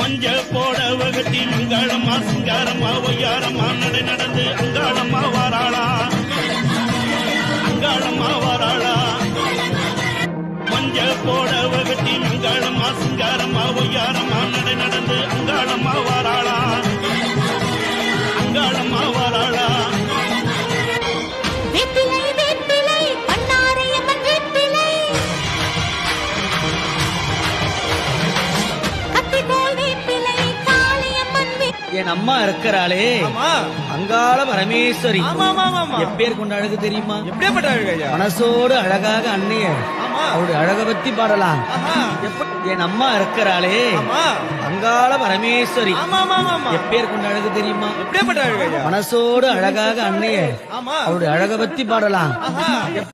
மஞ்ச போட வகத்தி மங்களம்மா சிங்காரம்மா ஒய்யாரம்மா நடை நடந்து அங்காளம்மா வாராளா அங்காளம்மா வாராளா மஞ்ச போட வகத்தி மங்களம்மா சிங்காரம்மா ஒய்யாரம்மா நடை நடந்து அங்காளம்மா வாராளா அங்காளம்மா வாராளா என் அம்மா இருக்கிறாளே அங்காள பரமேஸ்வரி எப்பேர் கொண்ட அழகு தெரியுமா? மனசோடு அழகாக அன்னைய அவருடைய அழக பத்தி பாடலாம். என் அம்மா இருக்கிறாளே அங்காள பரமேஸ்வரி எப்பேர் கொண்ட அழகு தெரியுமா? மனசோடு அழகாக அன்னைய அவருடைய அழக பத்தி பாடலாம்.